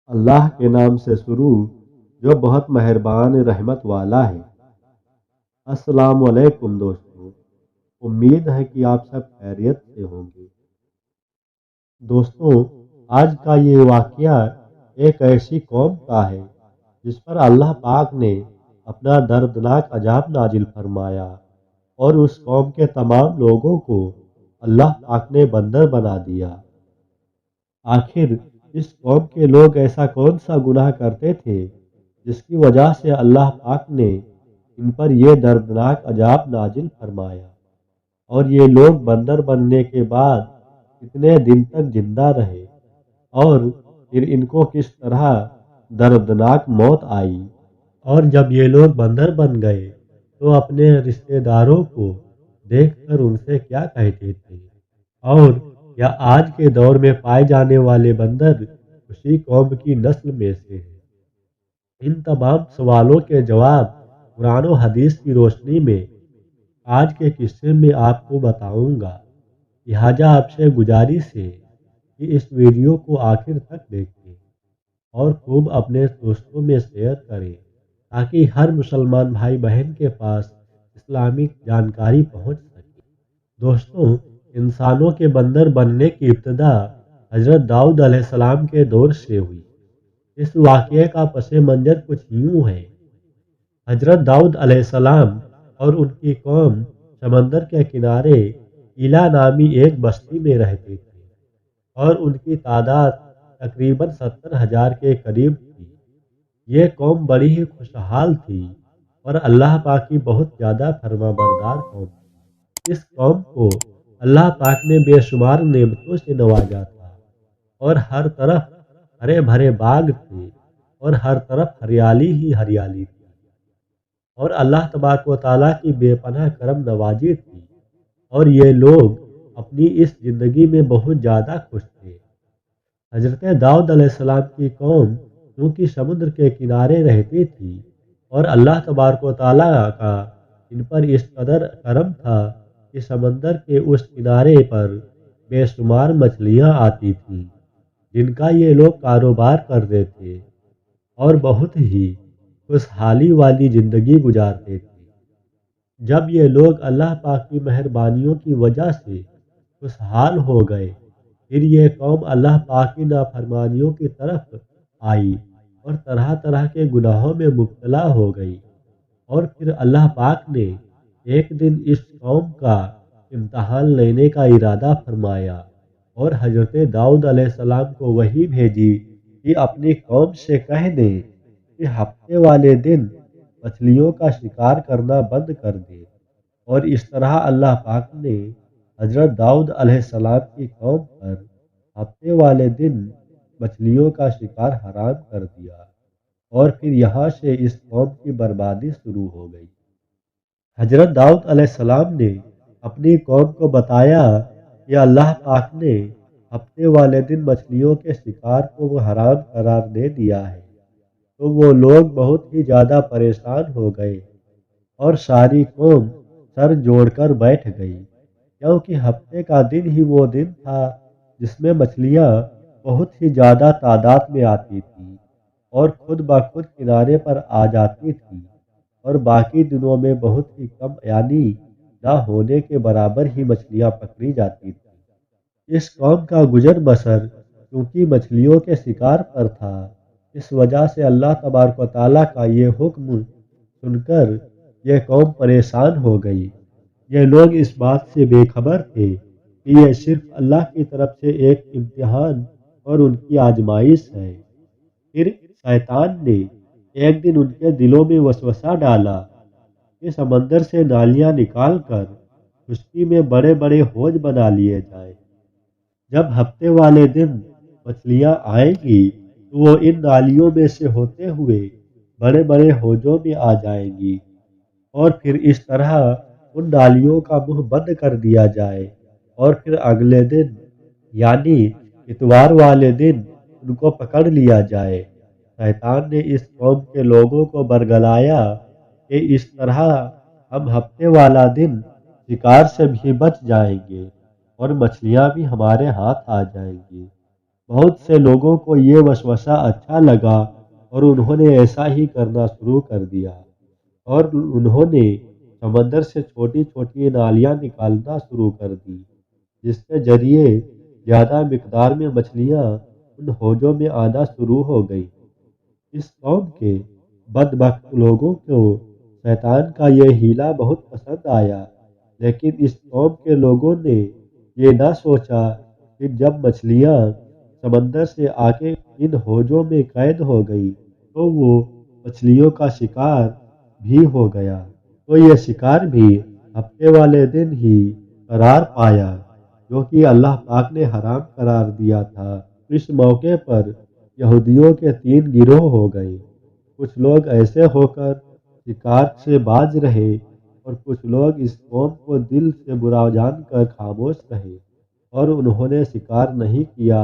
اللہ کے نام سے شروع جو بہت مہربان رحمت والا ہے۔ السلام علیکم دوستو، امید ہے کہ آپ سب خیریت سے ہوں گے۔ دوستو، آج کا یہ واقعہ ایک ایسی قوم کا ہے جس پر اللہ پاک نے اپنا دردناک عذاب نازل فرمایا اور اس قوم کے تمام لوگوں کو اللہ پاک نے بندر بنا دیا۔ آخر اس قوم کے لوگ ایسا کون سا گناہ کرتے تھے جس کی وجہ سے اللہ پاک نے ان پر یہ دردناک عذاب نازل فرمایا، اور یہ لوگ بندر بننے کے بعد کتنے دن تک زندہ رہے، اور پھر ان کو کس طرح دردناک موت آئی۔ اور جب یہ لوگ بندر بن گئے تو اپنے رشتہ داروں کو دیکھ کر ان سے کیا کہتے تھے، اور یا آج کے دور میں پائے جانے والے بندر اسی قوم کی نسل میں سے ہیں؟ ان تمام سوالوں کے جواب قرآن و حدیث کی روشنی میں آج کے قصے میں آپ کو بتاؤں گا۔ لہٰذا آپ سے گزارش ہے کہ اس ویڈیو کو آخر تک دیکھیں اور خوب اپنے دوستوں میں شیئر کریں تاکہ ہر مسلمان بھائی بہن کے پاس اسلامک جانکاری پہنچ سکے۔ دوستوں، انسانوں کے بندر بننے کی ابتدا حضرت داؤد علیہ السلام کے دور سے ہوئی۔ اس واقعے کا پس منظر کچھ یوں ہے۔ حضرت داؤد علیہ السلام اور ان کی قوم سمندر کے کنارے ایلا نامی ایک بستی میں رہتے تھے، اور ان کی تعداد تقریباً 70,000 کے قریب تھی۔ یہ قوم بڑی ہی خوشحال تھی اور اللہ پاک کی بہت زیادہ فرما بردار قوم تھی۔ اس قوم کو اللہ پاک نے بے شمار نعمتوں سے نوازا تھا، اور ہر طرف ہرے بھرے باغ تھے اور ہر طرف ہریالی ہی ہریالی تھی، اور اللہ تبارک و تعالیٰ کی بے پناہ کرم نوازی تھی، اور یہ لوگ اپنی اس زندگی میں بہت زیادہ خوش تھے۔ حضرت داؤد علیہ السلام کی قوم کیونکہ سمندر کے کنارے رہتی تھی، اور اللہ تبارک و تعالیٰ کا ان پر اس قدر کرم تھا کہ سمندر کے اس کنارے پر بے شمار مچھلیاں آتی تھیں جن کا یہ لوگ کاروبار کرتے تھے، اور بہت ہی خوشحالی والی زندگی گزارتے تھے۔ جب یہ لوگ اللہ پاک کی مہربانیوں کی وجہ سے خوشحال ہو گئے، پھر یہ قوم اللہ پاک کی نافرمانیوں کی طرف آئی اور طرح طرح کے گناہوں میں مبتلا ہو گئی، اور پھر اللہ پاک نے ایک دن اس قوم کا امتحان لینے کا ارادہ فرمایا، اور حضرت داؤد علیہ السلام کو وحی بھیجی کہ اپنی قوم سے کہہ دیں کہ ہفتے والے دن مچھلیوں کا شکار کرنا بند کر دیں، اور اس طرح اللہ پاک نے حضرت داؤد علیہ السلام کی قوم پر ہفتے والے دن مچھلیوں کا شکار حرام کر دیا، اور پھر یہاں سے اس قوم کی بربادی شروع ہو گئی۔ حضرت داؤد علیہ السلام نے اپنی قوم کو بتایا کہ اللہ پاک نے ہفتے والے دن مچھلیوں کے شکار کو وہ حرام قرار دے دیا ہے، تو وہ لوگ بہت ہی زیادہ پریشان ہو گئے، اور ساری قوم سر جوڑ کر بیٹھ گئی، کیونکہ ہفتے کا دن ہی وہ دن تھا جس میں مچھلیاں بہت ہی زیادہ تعداد میں آتی تھیں اور خود بخود کنارے پر آ جاتی تھیں، اور باقی دنوں میں بہت ہی کم یعنی نہ ہونے کے برابر ہی مچھلیاں پکڑی جاتی تھیں۔ اس قوم کا گزر بسر کیونکہ مچھلیوں کے شکار پر تھا، اس وجہ سے اللہ تبارک و تعالیٰ کا یہ حکم سن کر یہ قوم پریشان ہو گئی۔ یہ لوگ اس بات سے بے خبر تھے کہ یہ صرف اللہ کی طرف سے ایک امتحان اور ان کی آزمائش ہے۔ پھر شیطان نے ایک دن ان کے دلوں میں وسوسہ ڈالا کہ سمندر سے نالیاں نکال کر خشکی میں بڑے بڑے حوض بنا لیے جائیں۔ جب ہفتے والے دن مچھلیاں آئیں گی تو وہ ان نالیوں میں سے ہوتے ہوئے بڑے بڑے حوضوں میں آ جائیں گی، اور پھر اس طرح ان نالیوں کا منہ بند کر دیا جائے، اور پھر اگلے دن یعنی اتوار والے دن ان کو پکڑ لیا جائے۔ شیطان نے اس قوم کے لوگوں کو برگلایا کہ اس طرح ہم ہفتے والا دن شکار سے بھی بچ جائیں گے اور مچھلیاں بھی ہمارے ہاتھ آ جائیں گی۔ बहुत से लोगों को ये वसवसा अच्छा लगा और उन्होंने ऐसा ही करना शुरू कर दिया और उन्होंने समंदर से छोटी छोटी नालियां निकालना शुरू कर दी, जिसके जरिए ज़्यादा मिकदार में मछलियां उन हौजों में आना शुरू हो गई। इस कौम के बदबख्त लोगों को शैतान का यह हीला बहुत पसंद आया, लेकिन इस कौम के लोगों ने ये ना सोचा कि जब मछलियां समंदर से आके इन हौजों में कैद हो गई तो वो मछलियों का शिकार भी हो गया। तो ये शिकार भी हफ्ते वाले दिन ही करार पाया, जो कि अल्लाह पाक ने हराम करार दिया था। इस मौके पर यहूदियों के 3 गिरोह हो गए। कुछ लोग ऐसे होकर शिकार से बाज रहे और कुछ लोग इस कौम को दिल से बुरा जानकर खामोश रहे और उन्होंने शिकार नहीं किया,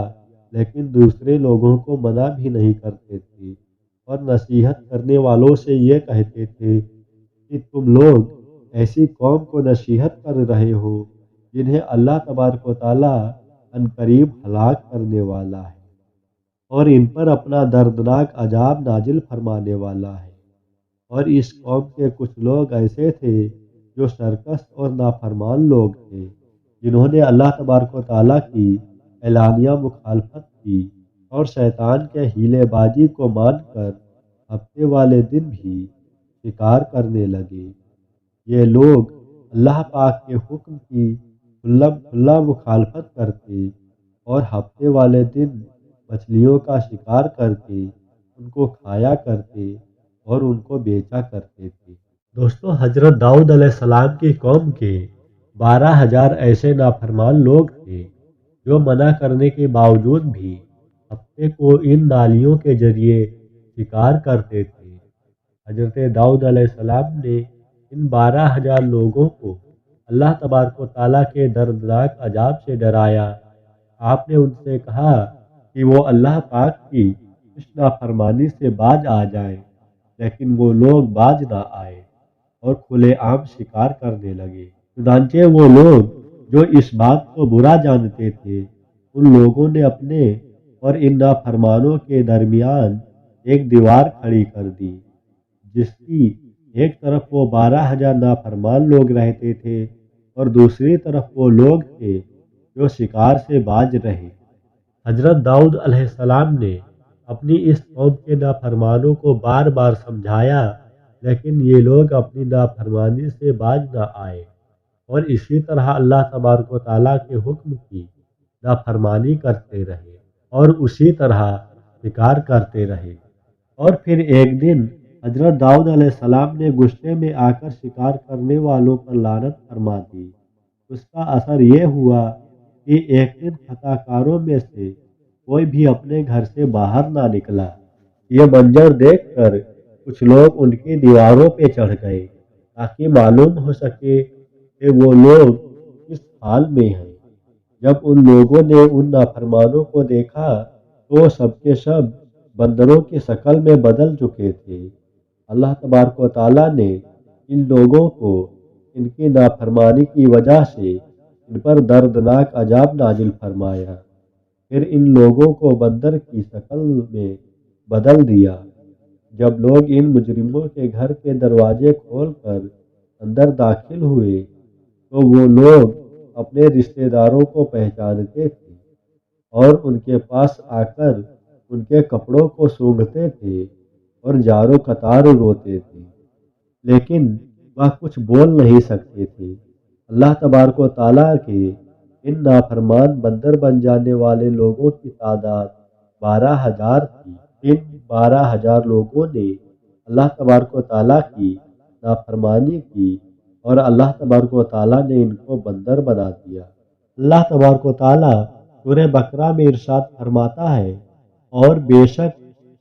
लेकिन दूसरे लोगों को मना भी नहीं करते थे और नसीहत करने वालों से ये कहते थे कि तुम लोग ऐसी कौम को नसीहत कर रहे हो जिन्हें अल्लाह तबारक व तआला अनकरीब हलाक करने वाला है और इन पर अपना दर्दनाक अजाब नाजिल फरमाने वाला है। और इस कौम के कुछ लोग ऐसे थे जो सरकश और नाफरमान लोग थे, जिन्होंने अल्लाह तबारक व तआला की एलानिया मुखालफत की और शैतान के हीलेबाजी को मानकर हफ्ते वाले दिन भी शिकार करने लगे। ये लोग अल्लाह पाक के हुक्म की खुल्ला मुखालफत करते और हफ्ते वाले दिन मछलियों का शिकार करके उनको खाया करते और उनको बेचा करते थे। दोस्तों, हजरत दाऊद अलैहिस्सलाम की कौम के 12,000 ऐसे नाफरमान लोग थे जो मना करने के बावजूद भी हफ्ते को इन नालियों के जरिए शिकार करते थे। हजरत दाऊद अलैहिस्सलाम ने इन 12,000 लोगों को अल्लाह तबारक व तआला के दर्दनाक अजाब से डराया। आपने उनसे कहा कि वो अल्लाह पाक की इस नाफरमानी से बाज आ जाएं, लेकिन वो लोग बाज ना आए और खुलेआम शिकार करने लगे। चुनांचे वो लोग जो इस बात को बुरा जानते थे, उन लोगों ने अपने और इन नाफरमानों के दरमियान एक दीवार खड़ी कर दी, जिसकी एक तरफ वो 12,000 नाफरमान लोग रहते थे और दूसरी तरफ वो लोग थे जो शिकार से बाज रहे। हजरत दाऊद अलैहिस्सलाम ने अपनी इस कौम के नाफरमानों को बार बार समझाया, लेकिन ये लोग अपनी नाफरमानी से बाज न आए और इसी तरह अल्लाह तबारक व तआला के हुक्म की नाफरमानी करते रहे और उसी तरह शिकार करते रहे। और फिर एक दिन हजरत दाऊद अलैहिस्सलाम ने गुस्से में आकर शिकार करने वालों पर लानत फरमा दी। उसका असर ये हुआ कि एक दिन खताकारों में से कोई भी अपने घर से बाहर ना निकला। ये मंजर देखकर कुछ लोग उनकी दीवारों पे चढ़ गए ताकि मालूम हो सके कि वो लोग किस हाल में हैं। जब उन लोगों ने उन नाफरमानों को देखा तो सबके सब बंदरों की शक्ल में बदल चुके थे। अल्लाह तबारक व तआला ने इन लोगों को इनकी नाफरमानी की वजह से इन पर दर्दनाक अजाब नाजिल फरमाया। फिर इन लोगों को बंदर की शक्ल में बदल दिया। जब लोग इन मुजरिमों के घर के दरवाजे खोलकर अंदर दाखिल हुए तो वो लोग अपने रिश्तेदारों को पहचानते थे और उनके पास आकर उनके कपड़ों को सूंघते थे और जारो कतार रोते थे, लेकिन वह कुछ बोल नहीं सकते थे। अल्लाह तबारक व तआला के इन नाफरमान बंदर बन जाने वाले लोगों की तादाद 12,000 थी। इन 12,000 लोगों ने अल्लाह तबारक व तआला की नाफरमानी की और अल्लाह तबारक व तआला ने इनको बंदर बना दिया। अल्लाह तबारक व तआला सूरह बकरा में इरशाद फरमाता है, और बेशक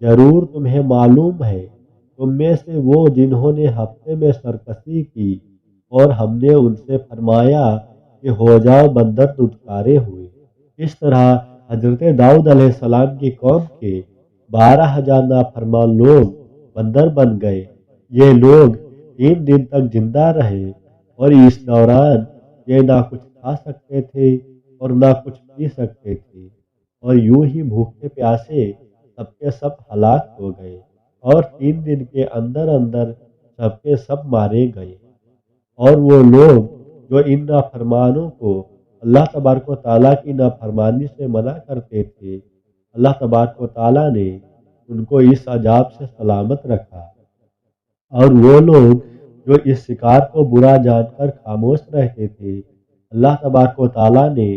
जरूर तुम्हें मालूम है तुम में से वो जिन्होंने हफ्ते में सरकशी की और हमने उनसे फरमाया कि हो जाओ बंदर दुदकारे हुए। इस तरह हजरत दाऊद अलैहिस्सलाम की कौम के 12,000 नाफरमान लोग बंदर बन गए। ये लोग 3 दिन तक जिंदा रहे और इस दौरान ये ना कुछ खा सकते थे और ना कुछ पी सकते थे। और यूं ही भूखे प्यासे सबके सब हलाक हो गए और 3 दिन के अंदर अंदर सबके सब मारे गए। और वो लोग जो इन नाफरमानों को अल्लाह तबारक व ताला की नाफरमानी से मना करते थे, अल्लाह तबारक व ताला ने उनको इस अजाब से सलामत रखा। और वो लोग जो इस शिकार को बुरा जानकर खामोश रहते थे, अल्लाह तबारक व ताला ने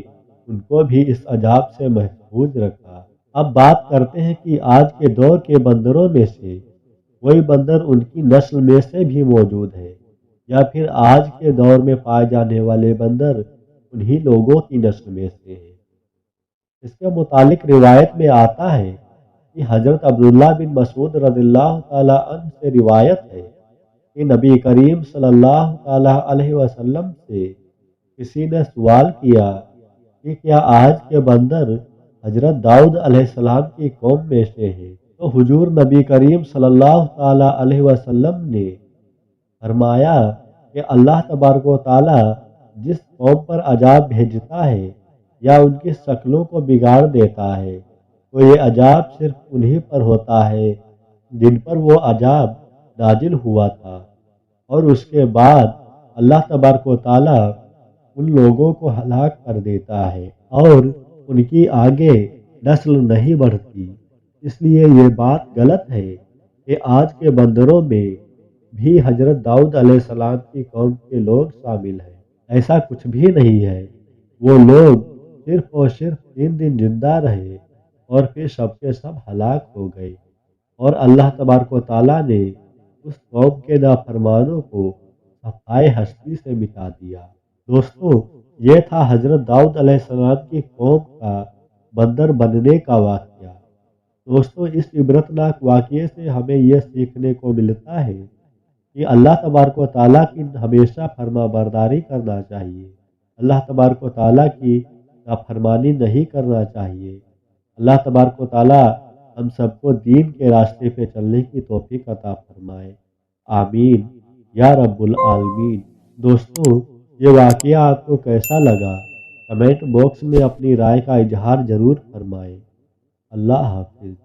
उनको भी इस अजाब से महफूज रखा। अब बात करते हैं कि आज के दौर के बंदरों में से कोई बंदर उनकी नस्ल में से भी मौजूद है, या फिर आज के दौर में पाए जाने वाले बंदर उन्हीं लोगों की नस्ल में से है। इसके मुतालिक रिवायत में आता है कि हजरत अब्दुल्ला बिन मसूद रज़ियल्लाहु ताला अन्हु से रिवायत है कि नबी करीम सल्लल्लाहु ताला अलैहि वसल्लम से किसी ने सवाल किया कि क्या आज के बंदर हजरत दाऊद अलैहिस्सलाम की कौम में से हैं? तो हुजूर नबी करीम सल्लल्लाहु ताला अलैहि वसल्लम ने फरमाया कि अल्लाह तबारक व ताला जिस कौम पर अजाब भेजता है या उनकी शक्लों को बिगाड़ देता है, तो ये अजाब सिर्फ उन्हीं पर होता है जिन पर वो अजाब नाजिल हुआ था, और उसके बाद अल्लाह तबारक व ताला उन लोगों को हलाक कर देता है और उनकी आगे नस्ल नहीं बढ़ती। इसलिए ये बात गलत है कि आज के बंदरों में भी हजरत दाऊद अलैहिस्सलाम की कौम के लोग शामिल हैं। ऐसा कुछ भी नहीं है। वो लोग सिर्फ और सिर्फ 3 दिन जिंदा रहे और फिर सबके सब हलाक हो गए, और अल्लाह तबारक व ताला ने उस कौम के नाफरमानों को सफाए हस्ती से मिटा दिया। दोस्तों, ये था हजरत दाऊद अलैहिस्सलाम की कौम का बंदर बनने का वाक़या। दोस्तों, इस इबरतनाक वाक़ये से हमें यह सीखने को मिलता है कि अल्लाह तबारक व ताला की हमेशा फर्माबरदारी करना चाहिए। अल्लाह तबारक व ताला की नाफरमानी नहीं करना चाहिए। अल्लाह तबारक व ताला हम सबको दीन के रास्ते पे चलने की तौफीक अता फरमाए। आमीन या रब्बुल आलमीन। दोस्तों, ये वाक़या आपको कैसा लगा? कमेंट बॉक्स में अपनी राय का इजहार ज़रूर फरमाएं। अल्लाह हाफिज़।